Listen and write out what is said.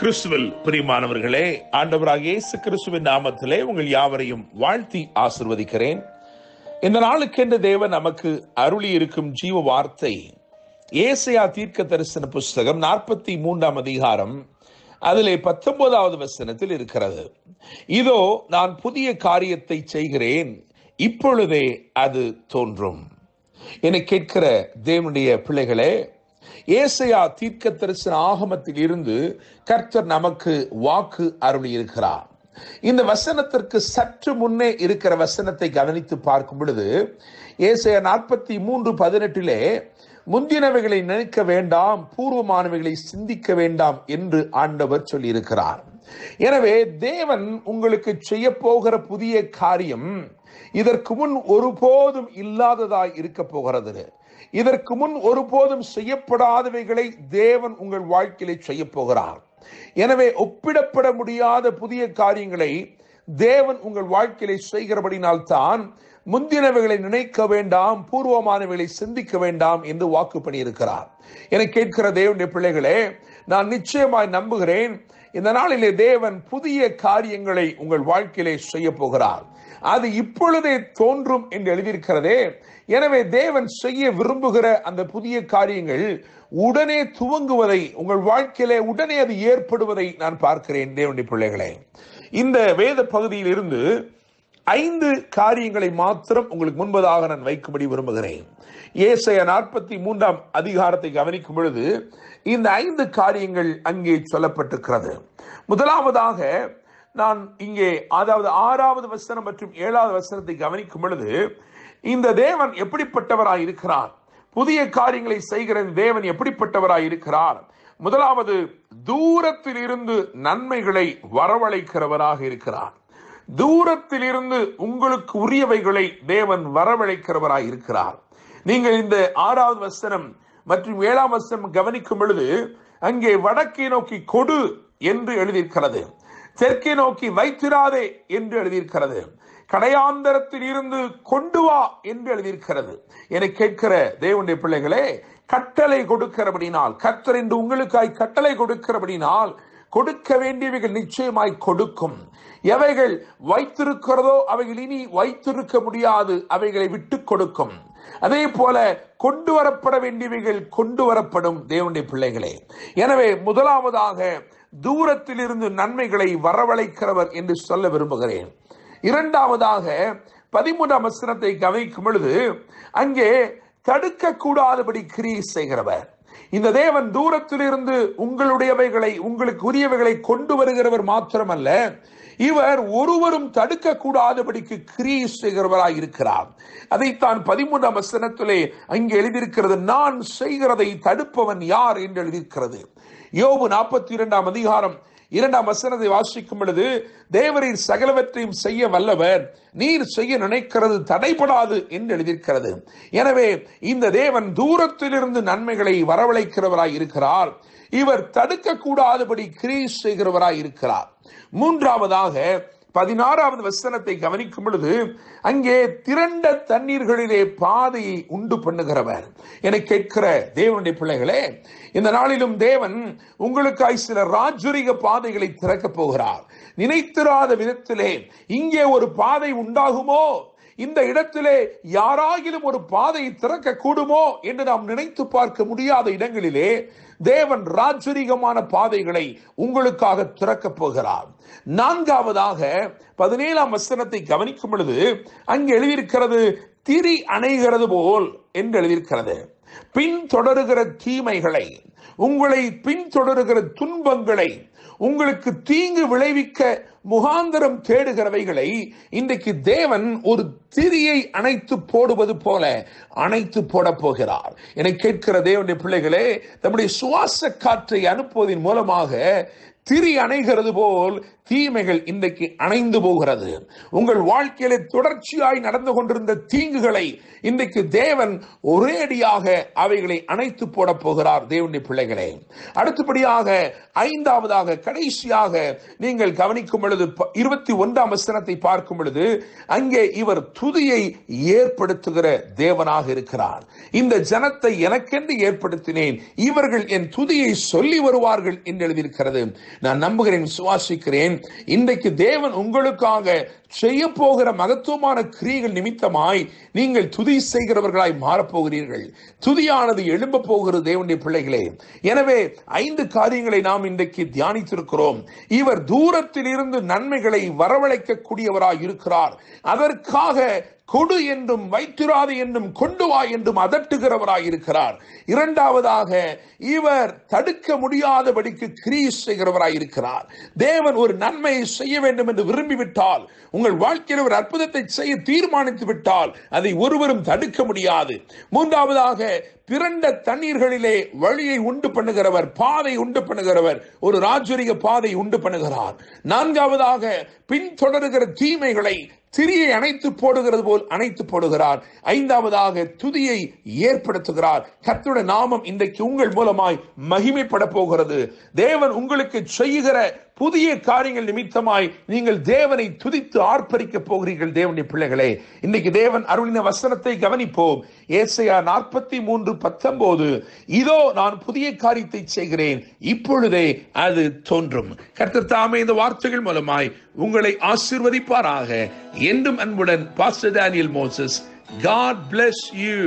கிறிஸ்துவில் பிரியமானவர்களே, ஆண்டவராகிய இயேசு கிறிஸ்துவின் நாமத்திலே உங்கள் யாவரையும் வாழ்த்தி ஆசிர்வதிக்கிறேன். இந்த நாளுக்கென்று தேவன் நமக்கு அருளி இருக்கும் ஜீவ வார்த்தை ஏசாயா தீர்க்க தரிசன புஸ்தகம் 43 அதிகாரம் அதிலே 19வது வசனத்தில் இருக்கிறது. இதோ நான் புதிய காரியத்தை செய்கிறேன், இப்பொழுதே அது தோன்றும். என்னை கேட்கிற தேவனுடைய பிள்ளைகளே, ஏசாயா தீர்க்க தரிசன ஆகமத்தில் இருந்து கர்த்தர் நமக்கு வாக்கு அருளி இருக்கிறார். இந்த வசனத்திற்கு சற்று முன்னே இருக்கிற வசனத்தை கவனித்து பார்க்கும் பொழுது ஏசாயா 43:18 முந்தினவைகளை நினைக்க வேண்டாம், பூர்வமானவைகளை சிந்திக்க வேண்டாம் என்று ஆண்டவர் சொல்லி இருக்கிறார். எனவே தேவன் உங்களுக்கு செய்ய போகிற புதிய காரியம் இதற்கு முன் ஒருபோதும் இல்லாததாய் இருக்க போகிறது. இதற்கு முன் ஒருபோதும் செய்யப்படாதவைகளை தேவன் உங்கள் வாழ்க்கையிலே செய்ய போகிறார். எனவே ஒப்பிடப்பட முடியாத புதிய காரியங்களை தேவன் உங்கள் வாழ்க்கையிலே செய்கிறபடினால் தான் முந்தினவைகளை நினைக்க வேண்டாம், பூர்வமானவைகளை சிந்திக்க வேண்டாம் என்று வாக்கு பண்ணியிருக்கிறார். என கேட்கிற தேவனுடைய பிள்ளைகளே, நான் நிச்சயமாய் நம்புகிறேன், இந்த நாளிலே தேவன் புதிய காரியங்களை உங்கள் வாழ்க்கையிலே செய்ய போகிறார். அது இப்பொழுதே தோன்றும் என்று எழுதியிருக்கிறதே. எனவே தேவன் செய்ய விரும்புகிற அந்த புதிய காரியங்கள் உடனே துவங்குவதை, உங்கள் வாழ்க்கையிலே உடனே அது ஏற்படுவதை நான் பார்க்கிறேன். தேவனுடைய பிள்ளைகளே, இந்த வேத பகுதியில் இருந்து 5 காரியங்களை மாத்திரம் உங்களுக்கு முன்பதாக நான் வைக்கும்படி விரும்புகிறேன். ஏசாயா 43 அதிகாரத்தை கவனிக்கும் பொழுது இந்த 5 காரியங்கள் அங்கே சொல்லப்பட்டிருக்கிறது. முதலாவதாக நான் இங்கே 6வது வசனம் மற்றும் 7வது வசனத்தை கவனிக்கும் பொழுது இந்த தேவன் எப்படிப்பட்டவராய் இருக்கிறார், புதிய காரியங்களை செய்கிற தேவன் எப்படிப்பட்டவராய் இருக்கிறார். முதலாவது, தூரத்தில் இருந்து நன்மைகளை வரவழைக்கிறவராக இருக்கிறார். தூரத்தில் இருந்து உங்களுக்கு உரியவைகளை தேவன் வரவழைக்கிறவராய் இருக்கிறார். நீங்கள் இந்த 6வது வசனம் மற்றும் 7ஆம் வசனம் கவனிக்கும் பொழுது அங்கே வடக்கை நோக்கி கொடு என்று எழுதியிருக்கிறது, தெற்கை நோக்கி வைத்திராதே என்று எழுதியிருக்கிறது, கடையாந்தரத்தில் இருந்து கொண்டு வா என்று எழுதியிருக்கிறது. என கேட்கிற தேவனுடைய பிள்ளைகளே, கட்டளை கொடுக்கிறபடினால், கர்த்தர் என்று உங்களுக்காய் கட்டளை கொடுக்கிறபடினால் கொடுக்க வேண்டியவைகள் நிச்சயமாய் கொடுக்கும். எவைகள் வைத்திருக்கிறதோ அவைகள் இனி வைத்திருக்க முடியாது, அவைகளை விட்டு கொடுக்கும். அதே போல கொண்டு வரப்பட வேண்டியவைகள் கொண்டு வரப்படும். தேவனுடைய பிள்ளைகளே, எனவே முதலாவதாக தூரத்தில் இருந்து நன்மைகளை வரவழைக்கிறவர் என்று சொல்ல விரும்புகிறேன். இரண்டாவதாக 13ஆம் வசனத்தை கவனிக்கும் பொழுது அங்கே தடுக்க கூடாதபடி கிரியை செய்கிறவர். இந்த தேவன் தூரத்திலிருந்து உங்களுடையவைகளை, உங்களுக்கு உரியவைகளை கொண்டு வருகிறவர் மாத்திரமல்ல, இவர் ஒருவரும் தடுக்க கூடாதபடிக்கு கிரியை செய்கிறவராய் இருக்கிறார். அதைத்தான் 13ஆம் வசனத்திலே அங்கே எழுதியிருக்கிறது, நான் செய்கிறதை தடுப்பவன் யார் என்று எழுதியிருக்கிறது. யோபு 42 அதிகாரம் 2ஆம் வசனத்தை வாசிக்கும் பொழுது, தேவரீர் சகலவற்றையும் செய்ய வல்லவர், நீர் செய்ய நினைக்கிறது தடைபடாது என்று எழுதியிருக்கிறது. எனவே இந்த தேவன் தூரத்திலிருந்து நன்மைகளை வரவழைக்கிறவராய் இருக்கிறார். இவர் தடுக்க கூடாதபடி கிரியை செய்கிறவராய் இருக்கிறார். மூன்றாவதாக 16வது வசனத்தை கவனிக்கும் பொழுது அங்கே திரண்ட தண்ணீர்களிலே பாதையை உண்டு பண்ணுகிறவர். என கேட்கிற தேவனுடைய பிள்ளைகளே, இந்த நாளிலும் தேவன் உங்களுக்காய் சில ராஜரிக பாதைகளை திறக்க போகிறார். நினைத்திராத விதத்திலே இங்கே ஒரு பாதை உண்டாகுமோ, இந்த இடத்திலே யாராகிலும் ஒரு பாதையை திறக்க கூடுமோ என்று நாம் நினைத்து பார்க்க முடியாத இடங்களிலே தேவன் ராஜரிகமான பாதைகளை உங்களுக்காக திறக்க போகிறார். நான்காவதாக 17ஆம் வசனத்தை கவனிக்கும் பொழுது அங்கே எழுதியிருக்கிறது, திரி அணைகிறது போல் என்று எழுதியிருக்கிறது. பின்தொடருகிற தீமைகளை, உங்களை பின்தொடருகிற துன்பங்களை, உங்களுக்கு தீங்கு விளைவிக்க முகாந்தரம் தேடுகிறவைகளை இன்றைக்கு தேவன் ஒரு திரியை அணைத்து போடுவது போல அணைத்து போட போகிறார். என கேட்கிற தேவனுடைய பிள்ளைகளே, நம்முடைய சுவாச காற்றை அனுப்புவதன் மூலமாக திரி அணைகிறது போல் தீமைகள் இன்றைக்கு அணைந்து போகிறது. உங்கள் வாழ்க்கையில தொடர்ச்சியாய் நடந்து கொண்டிருந்த தீங்குகளை இன்றைக்கு தேவன் ஒரேடியாக அவைகளை அணைத்து போட போகிறார். தேவனுடைய பிள்ளைகளே, அடுத்தபடியாக 5ஆவதாக கடைசியாக நீங்கள் கவனிக்கும் பொழுது 21ஆம் வசனத்தை பார்க்கும் பொழுது அங்கே இவர் துதியை ஏற்படுத்துகிற தேவனாக இருக்கிறார். இந்த ஜனத்தை எனக்கென்று ஏற்படுத்தினேன், இவர்கள் என் துதியை சொல்லி வருவார்கள் என்று எழுதியிருக்கிறது. நான் நம்புகிறேன், சுவாசிக்கிறேன். இன்றைக்கு தேவன் உங்களுக்காக செய்ய போகிற மகத்துவமான கிரியைகள் நிமித்தமாய் நீங்கள் துதி செய்கிறவர்களாய் மாறப்போகிறீர்கள். துதியானது எழும்ப போகிறது தேவனுடைய பிள்ளைகளே. எனவே 5 காரியங்களை நாம் இன்றைக்கு தியானித்திருக்கிறோம். இவர் தூரத்தில் இருந்து நன்மைகளை வரவழைக்க கூடியவராய் இருக்கிறார். அதற்காக கொடு என்றும் வைத்திராது என்றும் கொண்டு வா என்றும் அதட்டுகிறவராய் இருக்கிறார். இரண்டாவதாக, இவர் தடுக்க முடியாதபடிக்கு கிரியை செய்கிறவராய் இருக்கிறார். தேவன் ஒரு நன்மையை செய்ய வேண்டும் என்று விரும்பிவிட்டால், உங்கள் வாழ்க்கையில் ஒரு அற்புதத்தை செய்ய தீர்மானித்து விட்டால் அதை ஒருவரும் தடுக்க முடியாது. மூன்றாவதாக, பிறண்ட தண்ணீர்களிலே வழியை உண்டு பண்ணுகிறவர், பாதை உண்டு பண்ணுகிறவர், ஒரு ராஜரிக பாதை உண்டு பண்ணுகிறார். நான்காவதாக, பின்தொடர்கிற தீமைகளை திரியை அணைத்து போடுகிறது போல் அணைத்து போடுகிறார். ஐந்தாவதாக, துதியை ஏற்படுத்துகிறார். கர்த்தருடைய நாமம் இன்றைக்கு உங்கள் மூலமாய் மகிமைப்பட போகிறது. தேவன் உங்களுக்கு செய்கிற புதிய காரியங்கள் நிமித்தமாய் நீங்கள் தேவனை துதித்து ஆர்ப்பரிக்க போகிறீர்கள். தேவனுடைய பிள்ளைகளே, இன்னைக்கு தேவன் அருளின வசனத்தை கவனிப்போம். ஏசாயா 43:19, இதோ நான் புதிய காரியத்தை செய்கிறேன், இப்பொழுதே அது தோன்றும். கர்த்தர் தாமே இந்த வார்த்தைகள் மூலமாய் உங்களை ஆசீர்வதிப்பாராக. என்றும் அன்புடன் pastor Daniel Moses. God bless you.